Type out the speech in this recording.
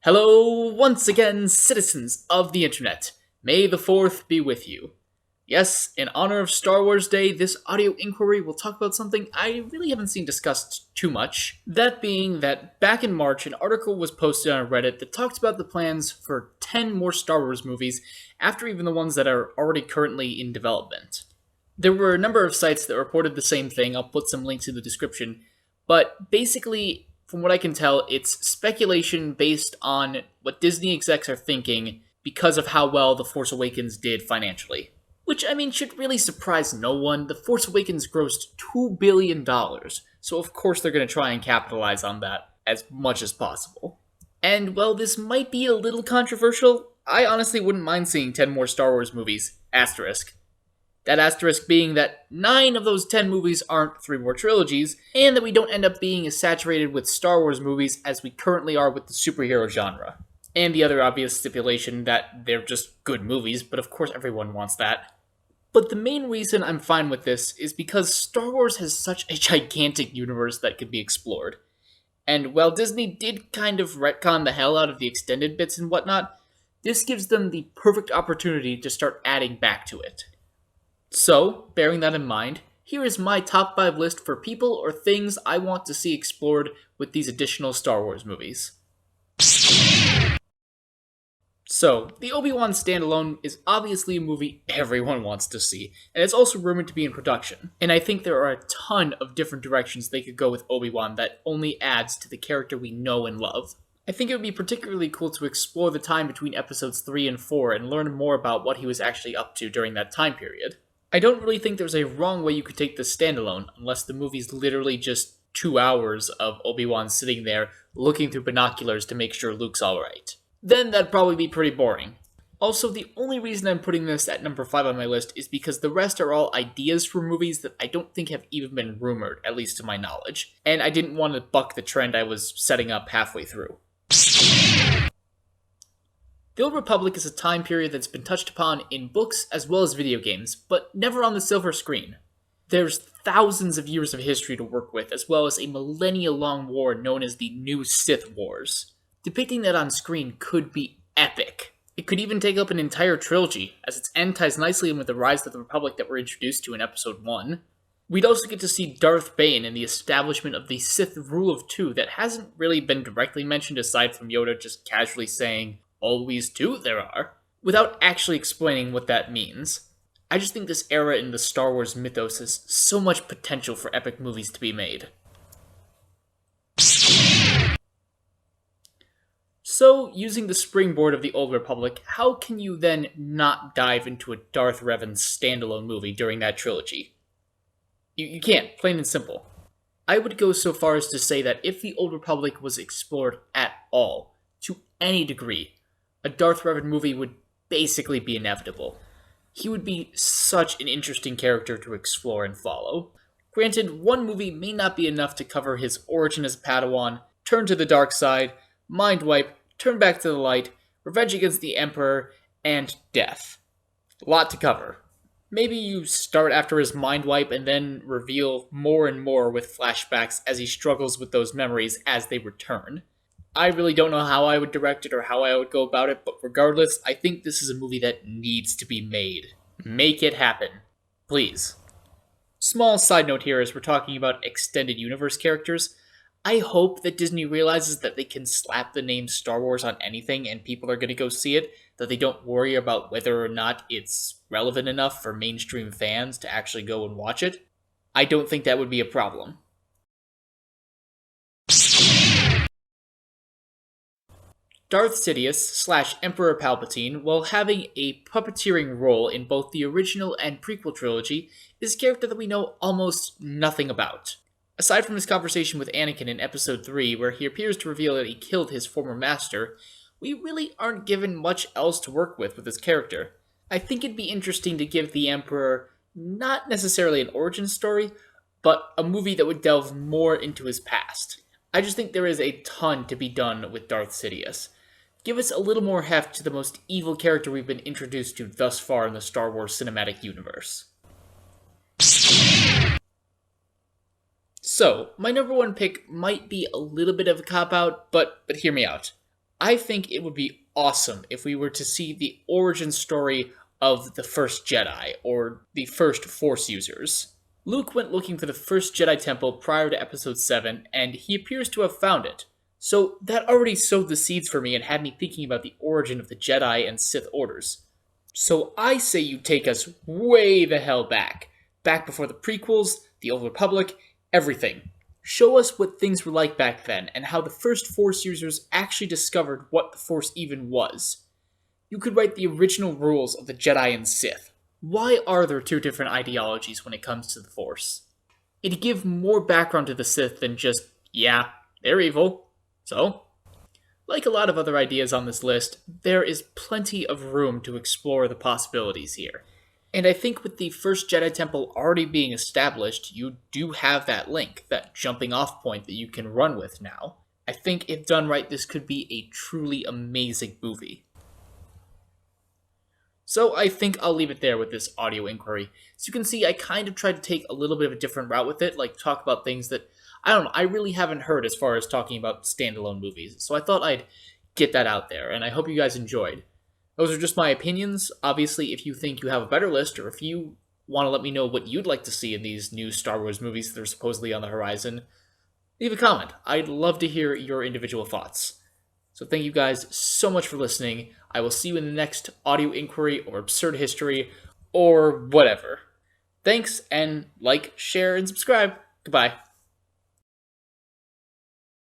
Hello, once again, citizens of the internet. May the 4th be with you. Yes, in honor of Star Wars Day, this audio inquiry will talk about something I really haven't seen discussed too much. That being that back in March, an article was posted on Reddit that talked about the plans for 10 more Star Wars movies after even the ones that are already currently in development. There were a number of sites that reported the same thing. I'll put some links in the description. But basically, from what I can tell, it's speculation based on what Disney execs are thinking because of how well The Force Awakens did financially. Which, should really surprise no one. The Force Awakens grossed $2 billion, so of course they're going to try and capitalize on that as much as possible. And while this might be a little controversial, I honestly wouldn't mind seeing 10 more Star Wars movies, asterisk. That asterisk being that 9 of those 10 movies aren't 3 more trilogies, and that we don't end up being as saturated with Star Wars movies as we currently are with the superhero genre. And the other obvious stipulation that they're just good movies, but of course everyone wants that. But the main reason I'm fine with this is because Star Wars has such a gigantic universe that could be explored. And while Disney did kind of retcon the hell out of the extended bits and whatnot, this gives them the perfect opportunity to start adding back to it. So, bearing that in mind, here is my top 5 list for people or things I want to see explored with these additional Star Wars movies. So, the ObiWan standalone is obviously a movie everyone wants to see, and it's also rumored to be in production. And I think there are a ton of different directions they could go with ObiWan that only adds to the character we know and love. I think it would be particularly cool to explore the time between episodes 3 and 4 and learn more about what he was actually up to during that time period. I don't really think there's a wrong way you could take this standalone, unless the movie's literally just 2 hours of Obi-Wan sitting there looking through binoculars to make sure Luke's alright. Then that'd probably be pretty boring. Also, the only reason I'm putting this at number 5 on my list is because the rest are all ideas for movies that I don't think have even been rumored, at least to my knowledge, and I didn't want to buck the trend I was setting up halfway through. The Old Republic is a time period that's been touched upon in books as well as video games, but never on the silver screen. There's thousands of years of history to work with, as well as a millennia-long war known as the New Sith Wars. Depicting that on screen could be epic. It could even take up an entire trilogy, as its end ties nicely in with the rise of the Republic that we're introduced to in Episode 1. We'd also get to see Darth Bane and the establishment of the Sith Rule of Two that hasn't really been directly mentioned aside from Yoda just casually saying, "Always two there are," without actually explaining what that means. I just think this era in the Star Wars mythos has so much potential for epic movies to be made. So, using the springboard of the Old Republic, how can you then not dive into a Darth Revan standalone movie during that trilogy? You can't, plain and simple. I would go so far as to say that if the Old Republic was explored at all, to any degree, a Darth Revan movie would basically be inevitable. He would be such an interesting character to explore and follow. Granted, one movie may not be enough to cover his origin as a Padawan, turn to the dark side, mind wipe, turn back to the light, revenge against the Emperor, and death. A lot to cover. Maybe you start after his mind wipe and then reveal more and more with flashbacks as he struggles with those memories as they return. I really don't know how I would direct it or how I would go about it, but regardless, I think this is a movie that needs to be made. Make it happen. Please. Small side note here as we're talking about extended universe characters. I hope that Disney realizes that they can slap the name Star Wars on anything and people are going to go see it, that they don't worry about whether or not it's relevant enough for mainstream fans to actually go and watch it. I don't think that would be a problem. Darth Sidious / Emperor Palpatine, while having a puppeteering role in both the original and prequel trilogy, is a character that we know almost nothing about. Aside from his conversation with Anakin in Episode 3, where he appears to reveal that he killed his former master, we really aren't given much else to work with his character. I think it'd be interesting to give the Emperor not necessarily an origin story, but a movie that would delve more into his past. I just think there is a ton to be done with Darth Sidious. Give us a little more heft to the most evil character we've been introduced to thus far in the Star Wars cinematic universe. So, my number 1 pick might be a little bit of a cop-out, but hear me out. I think it would be awesome if we were to see the origin story of the first Jedi, or the first Force users. Luke went looking for the first Jedi Temple prior to Episode 7, and he appears to have found it. So that already sowed the seeds for me and had me thinking about the origin of the Jedi and Sith orders. So I say you take us way the hell back. Back before the prequels, the Old Republic, everything. Show us what things were like back then, and how the first Force users actually discovered what the Force even was. You could write the original rules of the Jedi and Sith. Why are there two different ideologies when it comes to the Force? It'd give more background to the Sith than just, yeah, they're evil. So? Like a lot of other ideas on this list, there is plenty of room to explore the possibilities here. And I think with the first Jedi Temple already being established, you do have that link, that jumping off point that you can run with now. I think if done right, this could be a truly amazing movie. So I think I'll leave it there with this audio inquiry. As you can see, I kind of tried to take a little bit of a different route with it, like talk about things that, I don't know, I really haven't heard as far as talking about standalone movies. So I thought I'd get that out there, and I hope you guys enjoyed. Those are just my opinions. Obviously, if you think you have a better list, or if you want to let me know what you'd like to see in these new Star Wars movies that are supposedly on the horizon, leave a comment. I'd love to hear your individual thoughts. So thank you guys so much for listening. I will see you in the next audio inquiry or absurd history or whatever. Thanks, and like, share, and subscribe. Goodbye.